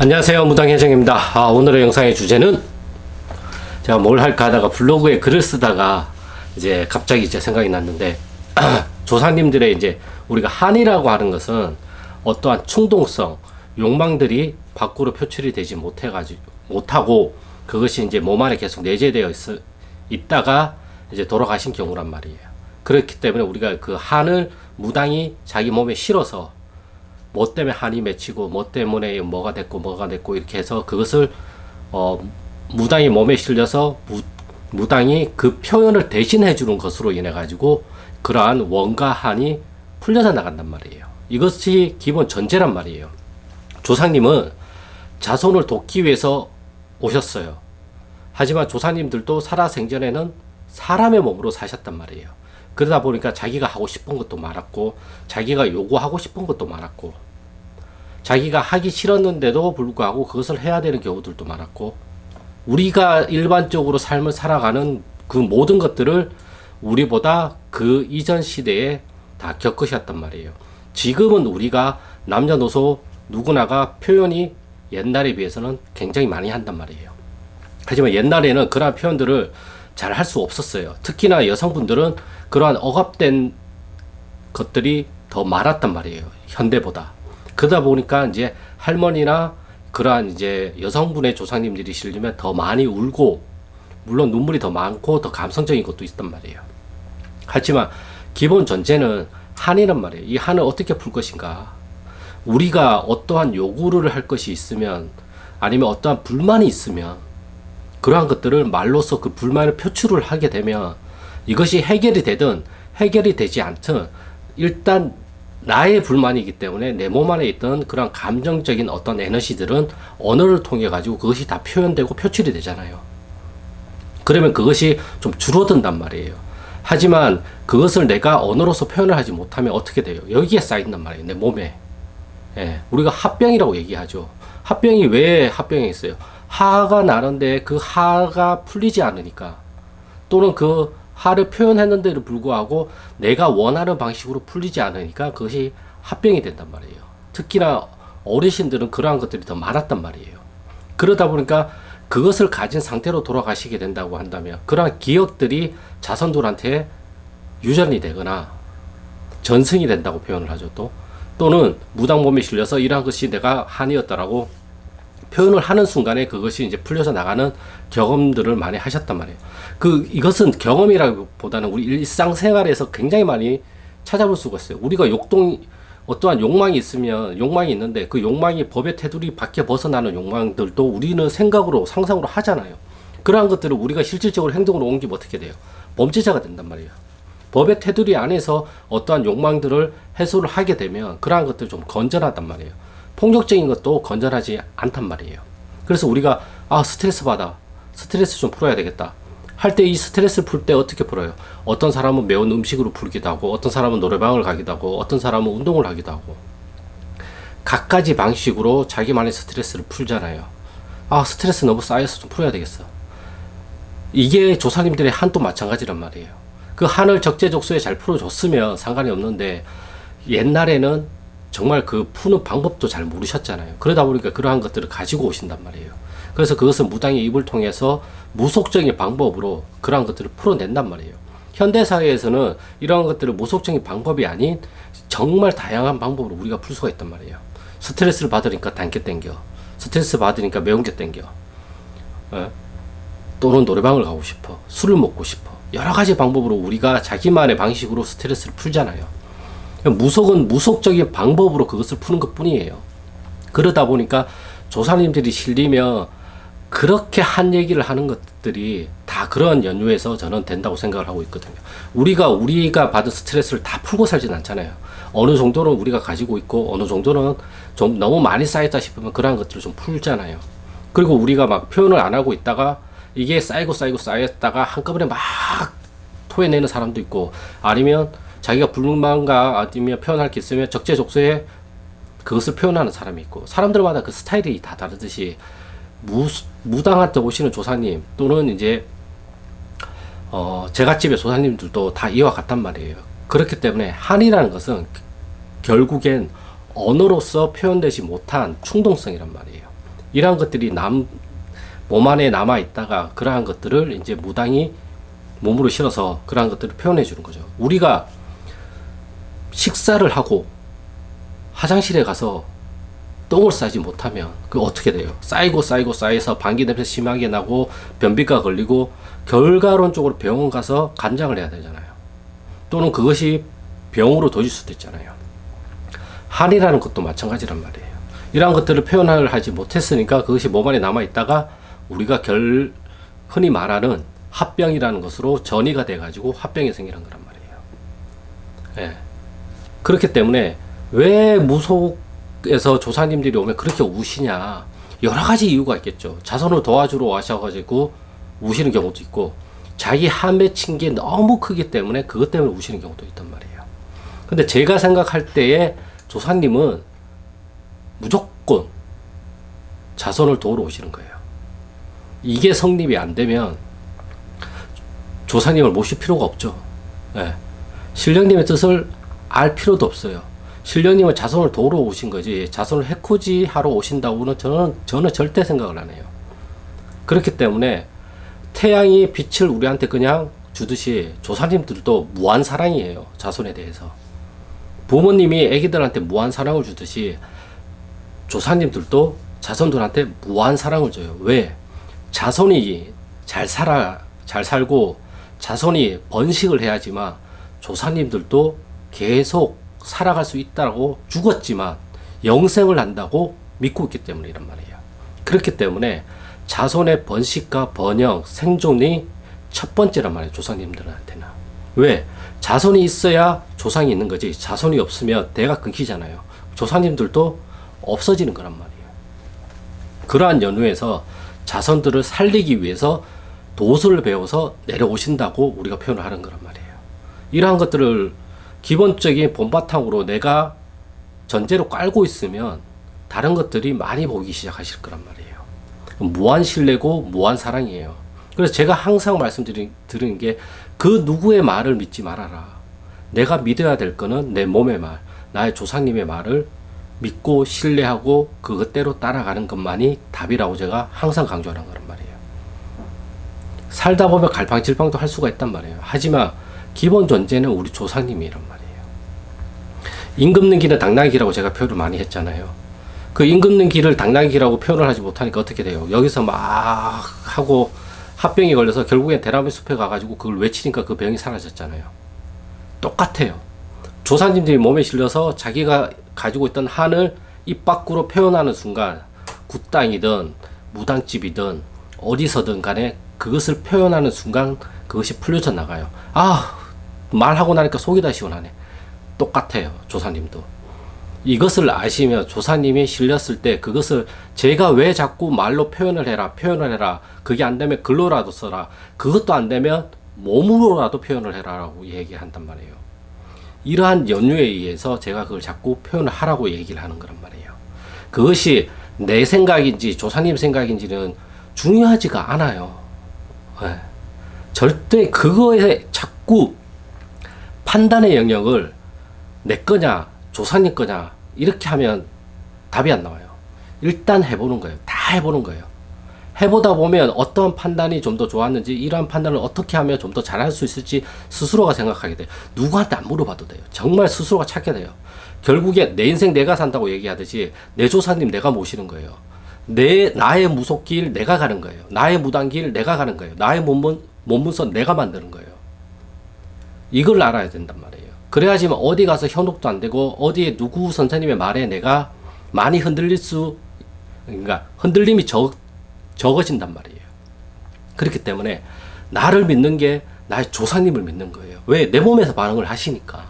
안녕하세요, 무당혜정입니다. 오늘의 영상의 주제는 제가 뭘 할까 하다가 블로그에 글을 쓰다가 이제 갑자기 생각이 났는데 조상님들의 이제 우리가 한이라고 하는 것은 어떠한 충동성, 욕망들이 밖으로 표출이 되지 못하고 그것이 이제 몸 안에 계속 내재되어 있다가 이제 돌아가신 경우란 말이에요. 그렇기 때문에 우리가 그 한을 무당이 자기 몸에 실어서 뭐 때문에 한이 맺히고 뭐 때문에 뭐가 됐고 이렇게 해서 그것을 무당이 몸에 실려서 무당이 그 표현을 대신해 주는 것으로 인해 가지고 그러한 원과 한이 풀려서 나간단 말이에요. 이것이 기본 전제란 말이에요. 조상님은 자손을 돕기 위해서 오셨어요. 하지만 조상님들도 살아생전에는 사람의 몸으로 사셨단 말이에요. 그러다 보니까 자기가 하고 싶은 것도 많았고 자기가 요구하고 싶은 것도 많았고 자기가 하기 싫었는데도 불구하고 그것을 해야 되는 경우들도 많았고 우리가 일반적으로 삶을 살아가는 그 모든 것들을 우리보다 그 이전 시대에 다 겪으셨단 말이에요. 지금은 우리가 남녀노소 누구나가 표현이 옛날에 비해서는 굉장히 많이 한단 말이에요. 하지만 옛날에는 그러한 표현들을 잘 할 수 없었어요. 특히나 여성분들은 그러한 억압된 것들이 더 많았단 말이에요. 현대보다. 그러다 보니까 이제 할머니나 그러한 이제 여성분의 조상님들이 실리면 더 많이 울고, 물론 눈물이 더 많고 더 감성적인 것도 있단 말이에요. 하지만 기본 전제는 한이란 말이에요. 이 한을 어떻게 풀 것인가? 우리가 어떠한 요구를 할 것이 있으면, 아니면 어떠한 불만이 있으면 그러한 것들을 말로써 그 불만을 표출을 하게 되면 이것이 해결이 되든 해결이 되지 않든 일단 나의 불만이기 때문에 내 몸 안에 있던 그런 감정적인 어떤 에너지들은 언어를 통해 가지고 그것이 다 표현되고 표출이 되잖아요. 그러면 그것이 좀 줄어든단 말이에요. 하지만 그것을 내가 언어로서 표현을 하지 못하면 어떻게 돼요? 여기에 쌓인단 말이에요. 내 몸에. 예, 우리가 합병이라고 얘기하죠. 합병이 왜 합병이 있어요? 하가 나는데 그 하가 풀리지 않으니까, 또는 그 하를 표현했는데도 불구하고 내가 원하는 방식으로 풀리지 않으니까 그것이 합병이 된단 말이에요. 특히나 어르신들은 그러한 것들이 더 많았단 말이에요. 그러다 보니까 그것을 가진 상태로 돌아가시게 된다고 한다면 그러한 기억들이 자손들한테 유전이 되거나 전승이 된다고 표현을 하죠. 또는 무당 몸에 실려서 이러한 것이 내가 한이었다라고 표현을 하는 순간에 그것이 이제 풀려서 나가는 경험들을 많이 하셨단 말이에요. 이것은 경험이라기보다는 우리 일상생활에서 굉장히 많이 찾아볼 수가 있어요. 우리가 어떠한 욕망이 있는데 그 욕망이 법의 테두리 밖에 벗어나는 욕망들도 우리는 생각으로, 상상으로 하잖아요. 그러한 것들을 우리가 실질적으로 행동으로 옮기면 어떻게 돼요? 범죄자가 된단 말이에요. 법의 테두리 안에서 어떠한 욕망들을 해소를 하게 되면 그러한 것들이 좀 건전하단 말이에요. 폭력적인 것도 건전하지 않단 말이에요. 그래서 우리가 스트레스 좀 풀어야 되겠다 할 때 이 스트레스를 풀 때 어떻게 풀어요? 어떤 사람은 매운 음식으로 풀기도 하고, 어떤 사람은 노래방을 가기도 하고, 어떤 사람은 운동을 하기도 하고, 각가지 방식으로 자기만의 스트레스를 풀잖아요. 스트레스 너무 쌓여서 좀 풀어야 되겠어. 이게 조상님들의 한도 마찬가지란 말이에요. 그 한을 적재적소에 잘 풀어줬으면 상관이 없는데 옛날에는 정말 그 푸는 방법도 잘 모르셨잖아요. 그러다 보니까 그러한 것들을 가지고 오신단 말이에요. 그래서 그것은 무당의 입을 통해서 무속적인 방법으로 그러한 것들을 풀어낸단 말이에요. 현대사회에서는 이러한 것들을 무속적인 방법이 아닌 정말 다양한 방법으로 우리가 풀 수가 있단 말이에요. 스트레스를 받으니까 단 게 땡겨, 스트레스 받으니까 매운 게 땡겨, 또는 노래방을 가고 싶어, 술을 먹고 싶어, 여러 가지 방법으로 우리가 자기만의 방식으로 스트레스를 풀잖아요. 무속은 무속적인 방법으로 그것을 푸는 것 뿐이에요. 그러다 보니까 조상님들이 실리면 그렇게 한 얘기를 하는 것들이 다 그런 연유에서 저는 된다고 생각을 하고 있거든요. 우리가 받은 스트레스를 다 풀고 살진 않잖아요. 어느 정도는 우리가 가지고 있고 어느 정도는 좀 너무 많이 쌓였다 싶으면 그러한 것들을 좀 풀잖아요. 그리고 우리가 막 표현을 안 하고 있다가 이게 쌓였다가 한꺼번에 막 토해내는 사람도 있고, 아니면 자기가 불만과 아니면 표현할 게 있으면 적재적소에 그것을 표현하는 사람이 있고, 사람들마다 그 스타일이 다 다르듯이 무당한테 오시는 조사님 또는 이제 제갓집의 조사님들도 다 이와 같단 말이에요. 그렇기 때문에 한이라는 것은 결국엔 언어로서 표현되지 못한 충동성이란 말이에요. 이러한 것들이 몸 안에 남아 있다가 그러한 것들을 이제 무당이 몸으로 실어서 그러한 것들을 표현해 주는 거죠. 우리가 식사를 하고 화장실에 가서 똥을 싸지 못하면 그 어떻게 돼요? 쌓여서 방귀 냄새 심하게 나고 변비가 걸리고 결과론적으로 병원 가서 간장을 해야 되잖아요. 또는 그것이 병으로 도질 수도 있잖아요. 한이라는 것도 마찬가지란 말이에요. 이러한 것들을 표현을 하지 못했으니까 그것이 몸 안에 남아 있다가 우리가 흔히 말하는 합병이라는 것으로 전이가 돼가지고 합병이 생기는 거란 말이에요. 예. 그렇기 때문에 왜 무속에서 조사님들이 오면 그렇게 우시냐, 여러 가지 이유가 있겠죠. 자손을 도와주러 와셔가지고 우시는 경우도 있고, 자기 한 맺힌 게 너무 크기 때문에 그것 때문에 우시는 경우도 있단 말이에요. 근데 제가 생각할 때에 조사님은 무조건 자손을 도우러 오시는 거예요. 이게 성립이 안 되면 조사님을 모실 필요가 없죠. 예. 신령님의 뜻을 알 필요도 없어요. 신령님은 자손을 도우러 오신 거지, 자손을 해코지 하러 오신다고는 저는 절대 생각을 안 해요. 그렇기 때문에 태양이 빛을 우리한테 그냥 주듯이 조사님들도 무한 사랑이에요. 자손에 대해서. 부모님이 애기들한테 무한 사랑을 주듯이 조사님들도 자손들한테 무한 사랑을 줘요. 왜? 자손이 잘 살고 자손이 번식을 해야지만 조사님들도 계속 살아갈 수 있다고, 죽었지만 영생을 한다고 믿고 있기 때문이란 말이에요. 그렇기 때문에 자손의 번식과 번영, 생존이 첫 번째란 말이에요. 조상님들한테는. 왜? 자손이 있어야 조상이 있는 거지. 자손이 없으면 대가 끊기잖아요. 조상님들도 없어지는 거란 말이에요. 그러한 연후에서 자손들을 살리기 위해서 도술을 배워서 내려오신다고 우리가 표현을 하는 거란 말이에요. 이러한 것들을 기본적인 본바탕으로 내가 전제로 깔고 있으면 다른 것들이 많이 보이기 시작하실 거란 말이에요. 무한 신뢰고 무한 사랑이에요. 그래서 제가 항상 말씀드리는 게, 그 누구의 말을 믿지 말아라. 내가 믿어야 될 거는 내 몸의 말, 나의 조상님의 말을 믿고 신뢰하고 그것대로 따라가는 것만이 답이라고 제가 항상 강조하는 거란 말이에요. 살다 보면 갈팡질팡도 할 수가 있단 말이에요. 하지만 기본 존재는 우리 조상님이란 말이에요. 임금능기는 당나귀라고 제가 표현을 많이 했잖아요. 그 임금능기를 당나귀라고 표현을 하지 못하니까 어떻게 돼요? 여기서 막 하고 합병이 걸려서 결국엔 대나무 숲에 가가지고 그걸 외치니까 그 병이 사라졌잖아요. 똑같아요. 조상님들이 몸에 실려서 자기가 가지고 있던 한을 입 밖으로 표현하는 순간, 굿땅이든 무당집이든 어디서든 간에 그것을 표현하는 순간 그것이 풀려져 나가요. 말하고 나니까 속이 다 시원하네. 똑같아요. 조사님도. 이것을 아시면 조사님이 실렸을 때 그것을 제가 왜 자꾸 말로 표현을 해라. 그게 안 되면 글로라도 써라. 그것도 안 되면 몸으로라도 표현을 해라라고 얘기한단 말이에요. 이러한 연유에 의해서 제가 그걸 자꾸 표현을 하라고 얘기를 하는 거란 말이에요. 그것이 내 생각인지 조사님 생각인지는 중요하지가 않아요. 네. 절대 그거에 자꾸 판단의 영역을 내 거냐 조사님 거냐 이렇게 하면 답이 안 나와요. 일단 해보는 거예요. 다 해보는 거예요. 해보다 보면 어떤 판단이 좀 더 좋았는지, 이러한 판단을 어떻게 하면 좀 더 잘할 수 있을지 스스로가 생각하게 돼요. 누구한테 안 물어봐도 돼요. 정말 스스로가 찾게 돼요. 결국에 내 인생 내가 산다고 얘기하듯이 내 조사님 내가 모시는 거예요. 나의 무속길 내가 가는 거예요. 나의 무당길 내가 가는 거예요. 나의 몸문선 내가 만드는 거예요. 이걸 알아야 된단 말이에요. 그래야지만 어디 가서 현혹도 안 되고, 어디에 누구 선생님의 말에 내가 많이 그러니까 흔들림이 적어진단 말이에요. 그렇기 때문에 나를 믿는 게 나의 조상님을 믿는 거예요. 왜? 내 몸에서 반응을 하시니까.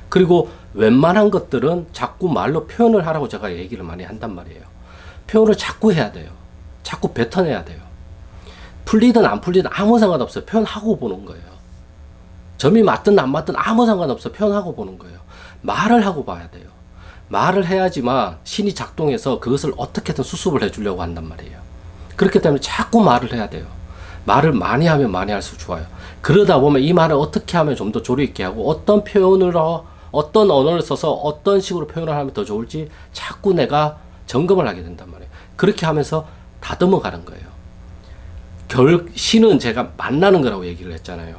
그리고 웬만한 것들은 자꾸 말로 표현을 하라고 제가 얘기를 많이 한단 말이에요. 표현을 자꾸 해야 돼요. 자꾸 뱉어내야 돼요. 풀리든 안 풀리든 아무 상관없어요. 표현하고 보는 거예요. 점이 맞든 안 맞든 아무 상관없어요. 표현하고 보는 거예요. 말을 하고 봐야 돼요. 말을 해야지만 신이 작동해서 그것을 어떻게든 수습을 해주려고 한단 말이에요. 그렇기 때문에 자꾸 말을 해야 돼요. 말을 많이 하면 많이 할수록 좋아요. 그러다 보면 이 말을 어떻게 하면 좀 더 조리 있게 하고, 어떤 표현으로, 어떤 언어를 써서 어떤 식으로 표현을 하면 더 좋을지 자꾸 내가 점검을 하게 된단 말이에요. 그렇게 하면서 다듬어 가는 거예요. 신은 제가 만나는 거라고 얘기를 했잖아요.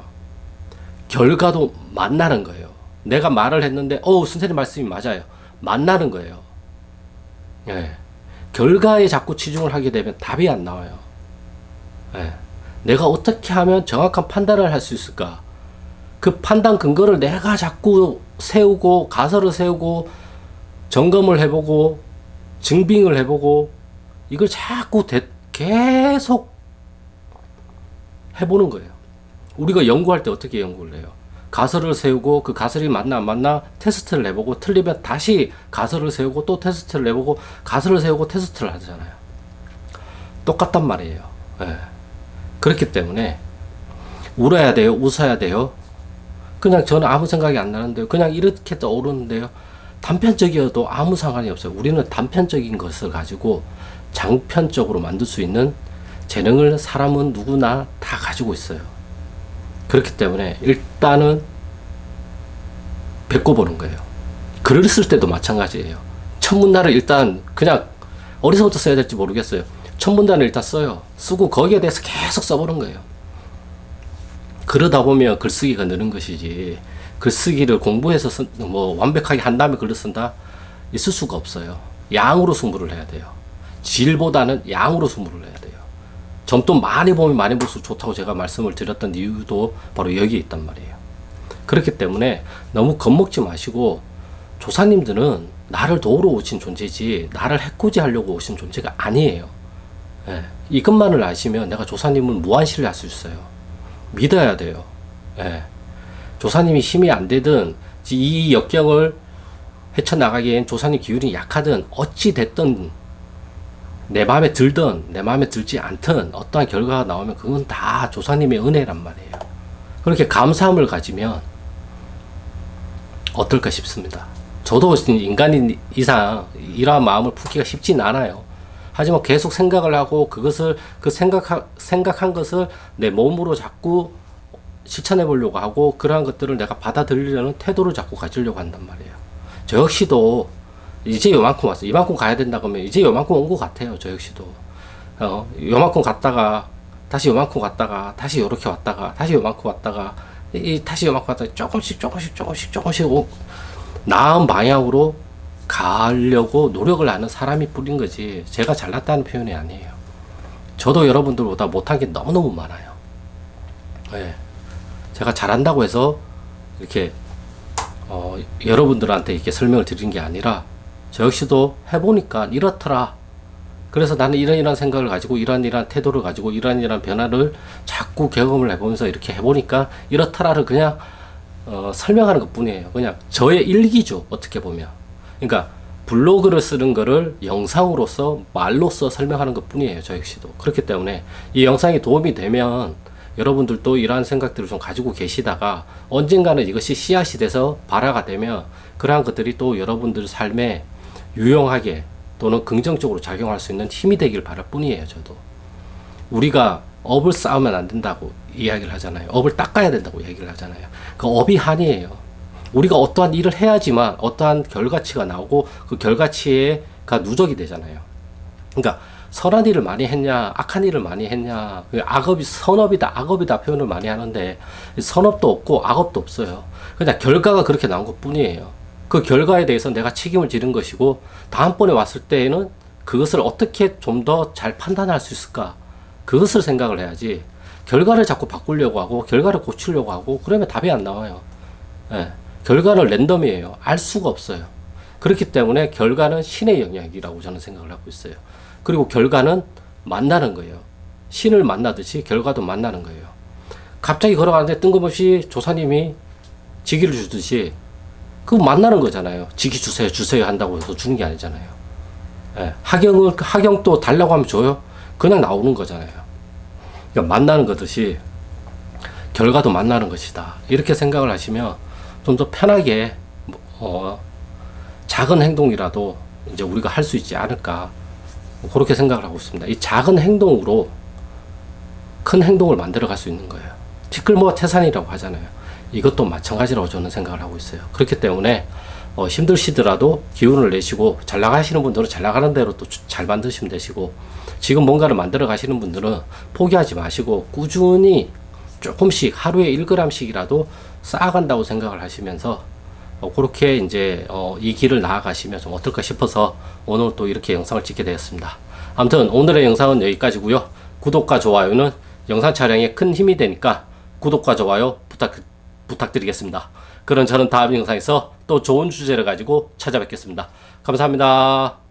결과도 만나는 거예요. 내가 말을 했는데, 선생님 말씀이 맞아요. 만나는 거예요. 예. 결과에 자꾸 치중을 하게 되면 답이 안 나와요. 예. 내가 어떻게 하면 정확한 판단을 할 수 있을까? 그 판단 근거를 내가 자꾸 세우고, 가설을 세우고, 점검을 해보고, 증빙을 해보고, 이걸 자꾸 계속 해보는 거예요. 우리가 연구할 때 어떻게 연구를 해요? 가설을 세우고 그 가설이 맞나 안 맞나 테스트를 해보고 틀리면 다시 가설을 세우고 또 테스트를 해보고 가설을 세우고 테스트를 하잖아요. 똑같단 말이에요. 예. 그렇기 때문에 울어야 돼요? 웃어야 돼요? 그냥 저는 아무 생각이 안 나는데요. 그냥 이렇게 떠오르는데요. 단편적이어도 아무 상관이 없어요. 우리는 단편적인 것을 가지고 장편적으로 만들 수 있는 재능을 사람은 누구나 다 가지고 있어요. 그렇기 때문에 일단은 뱉고보는 거예요. 글을 쓸 때도 마찬가지예요. 천문단을 일단 그냥 어디서부터 써야 될지 모르겠어요. 천문단을 일단 써요. 쓰고 거기에 대해서 계속 써보는 거예요. 그러다 보면 글쓰기가 느는 것이지, 글쓰기를 공부해서 완벽하게 한 다음에 글을 쓴다? 있을 수가 없어요. 양으로 승부를 해야 돼요. 질보다는 양으로 승부를 해야 돼요. 점도 많이 보면 많이 볼수록 좋다고 제가 말씀을 드렸던 이유도 바로 여기에 있단 말이에요. 그렇기 때문에 너무 겁먹지 마시고, 조사님들은 나를 도우러 오신 존재지 나를 해코지 하려고 오신 존재가 아니에요. 예, 이것만을 아시면 내가 조사님은 무한신뢰할 수 있어요. 믿어야 돼요. 예, 조사님이 힘이 안 되든 이 역경을 헤쳐나가기엔 조사님 기운이 약하든 어찌 됐든 내 마음에 들든 내 마음에 들지 않든 어떠한 결과가 나오면 그건 다 조사님의 은혜란 말이에요. 그렇게 감사함을 가지면 어떨까 싶습니다. 저도 인간인 이상 이러한 마음을 품기가 쉽진 않아요. 하지만 계속 생각을 하고 그것을 생각한 것을 내 몸으로 자꾸 실천해 보려고 하고, 그러한 것들을 내가 받아들이려는 태도를 자꾸 가지려고 한단 말이에요. 저 역시도 이제 요만큼 왔어. 이만큼 가야 된다 그러면 이제 요만큼 온 것 같아요. 저 역시도. 요만큼 갔다가, 다시 요만큼 갔다가, 다시 요렇게 왔다가, 다시 요만큼 왔다가, 다시 요만큼 왔다가, 조금씩 나은 방향으로 가려고 노력을 하는 사람이 뿐인 거지, 제가 잘났다는 표현이 아니에요. 저도 여러분들보다 못한 게 너무너무 많아요. 네. 제가 잘한다고 해서 이렇게, 여러분들한테 이렇게 설명을 드린 게 아니라, 저 역시도 해보니까 이렇더라. 그래서 나는 이런 생각을 가지고 이런 태도를 가지고 이런 변화를 자꾸 경험을 해보면서 이렇게 해보니까 이렇더라를 그냥 설명하는 것 뿐이에요. 그냥 저의 일기죠, 어떻게 보면. 그러니까 블로그를 쓰는 거를 영상으로서, 말로써 설명하는 것 뿐이에요, 저 역시도. 그렇기 때문에 이 영상이 도움이 되면 여러분들도 이러한 생각들을 좀 가지고 계시다가 언젠가는 이것이 씨앗이 돼서 발화가 되면 그러한 것들이 또 여러분들 삶에 유용하게 또는 긍정적으로 작용할 수 있는 힘이 되길 바랄 뿐이에요. 저도 우리가 업을 쌓으면 안 된다고 이야기를 하잖아요. 업을 닦아야 된다고 얘기를 하잖아요. 그 업이 한이에요. 우리가 어떠한 일을 해야지만 어떠한 결과치가 나오고 그 결과치가 누적이 되잖아요. 그러니까 선한 일을 많이 했냐 악한 일을 많이 했냐, 악업이 선업이다 악업이다 표현을 많이 하는데 선업도 없고 악업도 없어요. 그냥 결과가 그렇게 나온 것 뿐이에요. 그 결과에 대해서 내가 책임을 지는 것이고, 다음번에 왔을 때에는 그것을 어떻게 좀 더 잘 판단할 수 있을까, 그것을 생각을 해야지 결과를 자꾸 바꾸려고 하고 결과를 고치려고 하고 그러면 답이 안 나와요. 예, 결과는 랜덤이에요. 알 수가 없어요. 그렇기 때문에 결과는 신의 영역이라고 저는 생각을 하고 있어요. 그리고 결과는 만나는 거예요. 신을 만나듯이 결과도 만나는 거예요. 갑자기 걸어가는데 뜬금없이 조사님이 지기를 주듯이 그거 만나는 거잖아요. 지기 주세요 한다고 해서 주는 게 아니잖아요. 예, 하경도 달라고 하면 줘요? 그냥 나오는 거잖아요. 그러니까 만나는 거듯이 결과도 만나는 것이다. 이렇게 생각을 하시면 좀 더 편하게 작은 행동이라도 이제 우리가 할 수 있지 않을까, 그렇게 생각을 하고 있습니다. 이 작은 행동으로 큰 행동을 만들어 갈 수 있는 거예요. 티끌모아 태산이라고 하잖아요. 이것도 마찬가지라고 저는 생각을 하고 있어요. 그렇기 때문에 힘드시더라도 기운을 내시고 잘 나가시는 분들은 잘 나가는 대로 또 잘 만드시면 되시고 지금 뭔가를 만들어 가시는 분들은 포기하지 마시고 꾸준히 조금씩 하루에 1g씩이라도 쌓아간다고 생각을 하시면서 그렇게 이제 이 길을 나아가시면 좀 어떨까 싶어서 오늘 또 이렇게 영상을 찍게 되었습니다. 아무튼 오늘의 영상은 여기까지고요. 구독과 좋아요는 영상 촬영에 큰 힘이 되니까 구독과 좋아요 부탁드리겠습니다. 그럼 저는 다음 영상에서 또 좋은 주제를 가지고 찾아뵙겠습니다. 감사합니다.